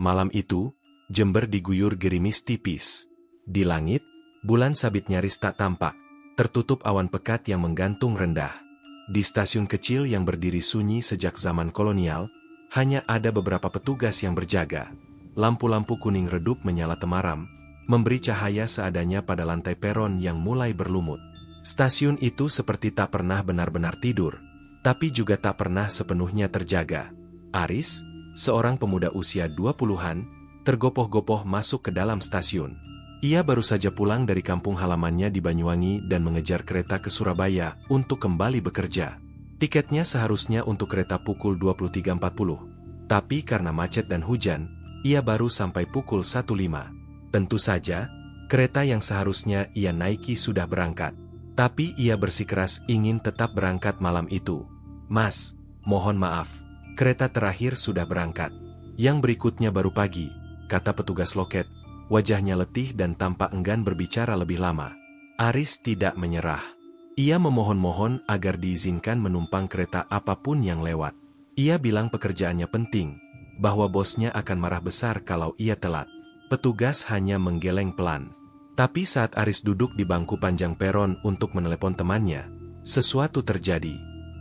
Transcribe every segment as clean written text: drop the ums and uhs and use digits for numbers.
Malam itu, Jember diguyur gerimis tipis. Di langit, bulan sabit nyaris tak tampak, tertutup awan pekat yang menggantung rendah. Di stasiun kecil yang berdiri sunyi sejak zaman kolonial, hanya ada beberapa petugas yang berjaga. Lampu-lampu kuning redup menyala temaram, memberi cahaya seadanya pada lantai peron yang mulai berlumut. Stasiun itu seperti tak pernah benar-benar tidur, tapi juga tak pernah sepenuhnya terjaga. Aris, seorang pemuda usia 20-an, tergopoh-gopoh masuk ke dalam stasiun. Ia baru saja pulang dari kampung halamannya di Banyuwangi dan mengejar kereta ke Surabaya untuk kembali bekerja. Tiketnya seharusnya untuk kereta pukul 23.40. Tapi karena macet dan hujan, ia baru sampai pukul 1.05. Tentu saja, kereta yang seharusnya ia naiki sudah berangkat. Tapi ia bersikeras ingin tetap berangkat malam itu. "Mas, mohon maaf, kereta terakhir sudah berangkat. Yang berikutnya baru pagi," kata petugas loket, wajahnya letih dan tampak enggan berbicara lebih lama. Aris tidak menyerah. Ia memohon-mohon agar diizinkan menumpang kereta apapun yang lewat. Ia bilang pekerjaannya penting, bahwa bosnya akan marah besar kalau ia telat. Petugas hanya menggeleng pelan. Tapi saat Aris duduk di bangku panjang peron untuk menelepon temannya, sesuatu terjadi.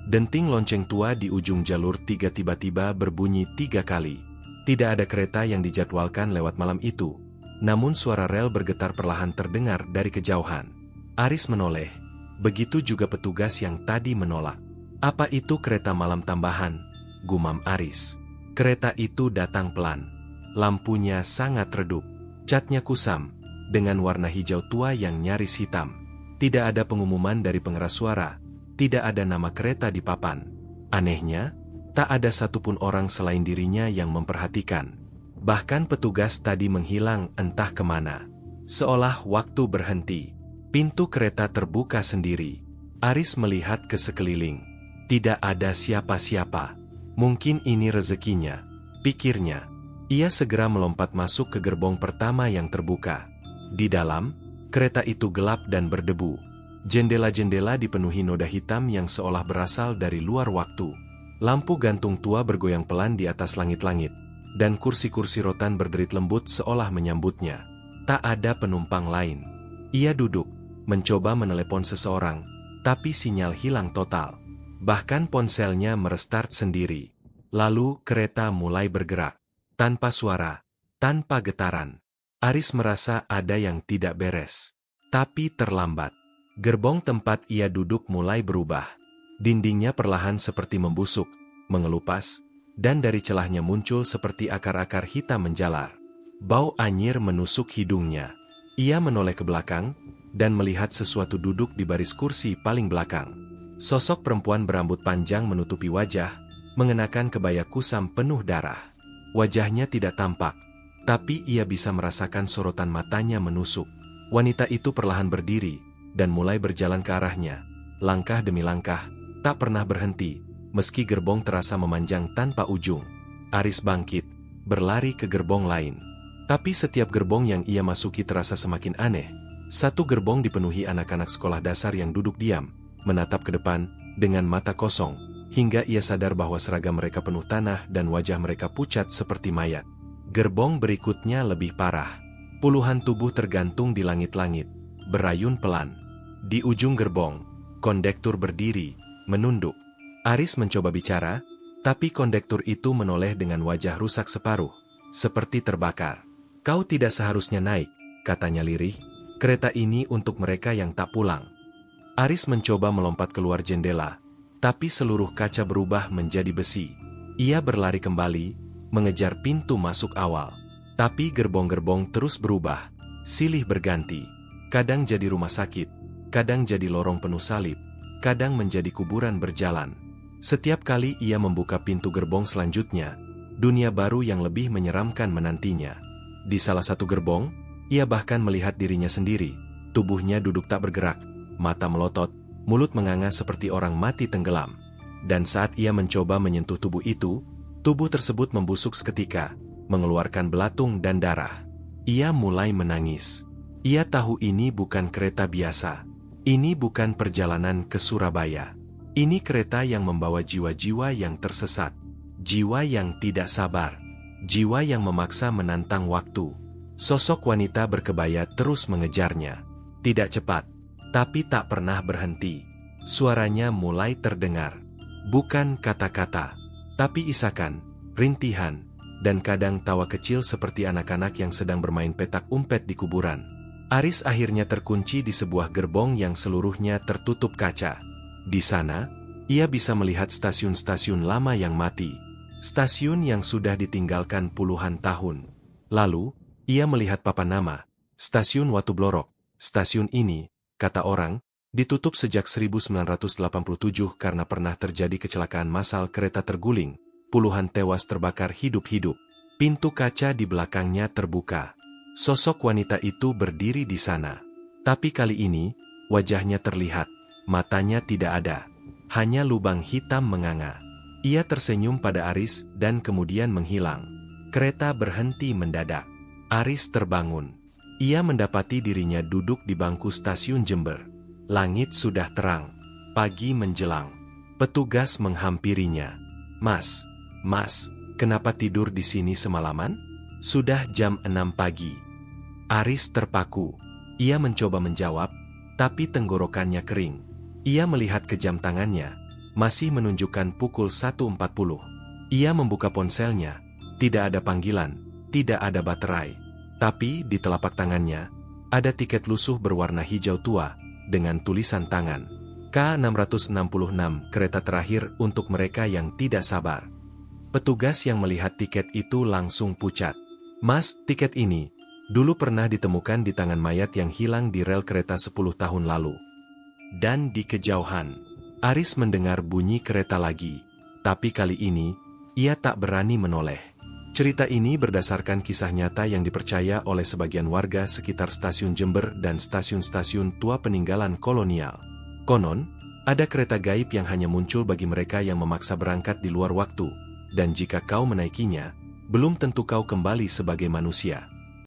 Denting lonceng tua di ujung jalur 3 tiba-tiba berbunyi 3 kali. Tidak ada kereta yang dijadwalkan lewat malam itu, namun suara rel bergetar perlahan terdengar dari kejauhan. Aris menoleh, begitu juga petugas yang tadi menolak. "Apa itu kereta malam tambahan?" gumam Aris. Kereta itu datang pelan. Lampunya sangat redup. Catnya kusam, dengan warna hijau tua yang nyaris hitam. Tidak ada pengumuman dari pengeras suara, tidak ada nama kereta di papan. Anehnya, tak ada satupun orang selain dirinya yang memperhatikan. Bahkan petugas tadi menghilang entah kemana. Seolah waktu berhenti. Pintu kereta terbuka sendiri. Aris melihat ke sekeliling. Tidak ada siapa-siapa. Mungkin ini rezekinya, pikirnya. Ia segera melompat masuk ke gerbong pertama yang terbuka. Di dalam, kereta itu gelap dan berdebu. Jendela-jendela dipenuhi noda hitam yang seolah berasal dari luar waktu. Lampu gantung tua bergoyang pelan di atas langit-langit, dan kursi-kursi rotan berderit lembut seolah menyambutnya. Tak ada penumpang lain. Ia duduk, mencoba menelepon seseorang, tapi sinyal hilang total. Bahkan ponselnya merestart sendiri. Lalu kereta mulai bergerak. Tanpa suara, tanpa getaran. Aris merasa ada yang tidak beres. Tapi terlambat. Gerbong tempat ia duduk mulai berubah. Dindingnya perlahan seperti membusuk, mengelupas, dan dari celahnya muncul seperti akar-akar hitam menjalar. Bau anyir menusuk hidungnya. Ia menoleh ke belakang, dan melihat sesuatu duduk di baris kursi paling belakang. Sosok perempuan berambut panjang menutupi wajah, mengenakan kebaya kusam penuh darah. Wajahnya tidak tampak, tapi ia bisa merasakan sorotan matanya menusuk. Wanita itu perlahan berdiri, dan mulai berjalan ke arahnya. Langkah demi langkah, tak pernah berhenti, meski gerbong terasa memanjang tanpa ujung. Aris bangkit, berlari ke gerbong lain. Tapi setiap gerbong yang ia masuki terasa semakin aneh. Satu gerbong dipenuhi anak-anak sekolah dasar yang duduk diam, menatap ke depan, dengan mata kosong, hingga ia sadar bahwa seragam mereka penuh tanah dan wajah mereka pucat seperti mayat. Gerbong berikutnya lebih parah. Puluhan tubuh tergantung di langit-langit, berayun pelan. Di ujung gerbong, kondektur berdiri, menunduk. Aris mencoba bicara, tapi kondektur itu menoleh dengan wajah rusak separuh, seperti terbakar. "Kau tidak seharusnya naik," katanya lirih. "Kereta ini untuk mereka yang tak pulang." Aris mencoba melompat keluar jendela, tapi seluruh kaca berubah menjadi besi. Ia berlari kembali, mengejar pintu masuk awal. Tapi gerbong-gerbong terus berubah, silih berganti. Kadang jadi rumah sakit, kadang jadi lorong penuh salib, kadang menjadi kuburan berjalan. Setiap kali ia membuka pintu gerbong selanjutnya, dunia baru yang lebih menyeramkan menantinya. Di salah satu gerbong, ia bahkan melihat dirinya sendiri. Tubuhnya duduk tak bergerak, mata melotot, mulut menganga seperti orang mati tenggelam. Dan saat ia mencoba menyentuh tubuh itu, tubuh tersebut membusuk seketika, mengeluarkan belatung dan darah. Ia mulai menangis. Ia tahu ini bukan kereta biasa. Ini bukan perjalanan ke Surabaya. Ini kereta yang membawa jiwa-jiwa yang tersesat. Jiwa yang tidak sabar. jiwa yang memaksa menantang waktu. Sosok wanita berkebaya terus mengejarnya. Tidak cepat, tapi tak pernah berhenti. Suaranya mulai terdengar. Bukan kata-kata, tapi isakan, rintihan, dan kadang tawa kecil seperti anak-anak yang sedang bermain petak umpet di kuburan. Aris akhirnya terkunci di sebuah gerbong yang seluruhnya tertutup kaca. Di sana, ia bisa melihat stasiun-stasiun lama yang mati. Stasiun yang sudah ditinggalkan puluhan tahun. Lalu, ia melihat papan nama, Stasiun Watu Blorok. Stasiun ini, kata orang, ditutup sejak 1987 karena pernah terjadi kecelakaan massal kereta terguling. Puluhan tewas terbakar hidup-hidup. Pintu kaca di belakangnya terbuka. Sosok wanita itu berdiri di sana. Tapi kali ini, wajahnya terlihat. Matanya tidak ada. Hanya lubang hitam menganga. Ia tersenyum pada Aris dan kemudian menghilang. Kereta berhenti mendadak. Aris terbangun. Ia mendapati dirinya duduk di bangku stasiun Jember. Langit sudah terang. Pagi menjelang. Petugas menghampirinya. Mas, kenapa tidur di sini semalaman? Sudah jam 6 pagi. Aris terpaku. Ia mencoba menjawab, tapi tenggorokannya kering. Ia melihat ke jam tangannya. Masih menunjukkan pukul 1.40. Ia membuka ponselnya. Tidak ada panggilan, tidak ada baterai. Tapi di telapak tangannya, ada tiket lusuh berwarna hijau tua, dengan tulisan tangan. K666, kereta terakhir untuk mereka yang tidak sabar. Petugas yang melihat tiket itu langsung pucat. Mas, tiket ini, dulu pernah ditemukan di tangan mayat yang hilang di rel kereta 10 tahun lalu. Dan di kejauhan, Aris mendengar bunyi kereta lagi, tapi kali ini, ia tak berani menoleh. Cerita ini berdasarkan kisah nyata yang dipercaya oleh sebagian warga sekitar stasiun Jember dan stasiun-stasiun tua peninggalan kolonial. Konon, ada kereta gaib yang hanya muncul bagi mereka yang memaksa berangkat di luar waktu, dan jika kau menaikinya, belum tentu kau kembali sebagai manusia.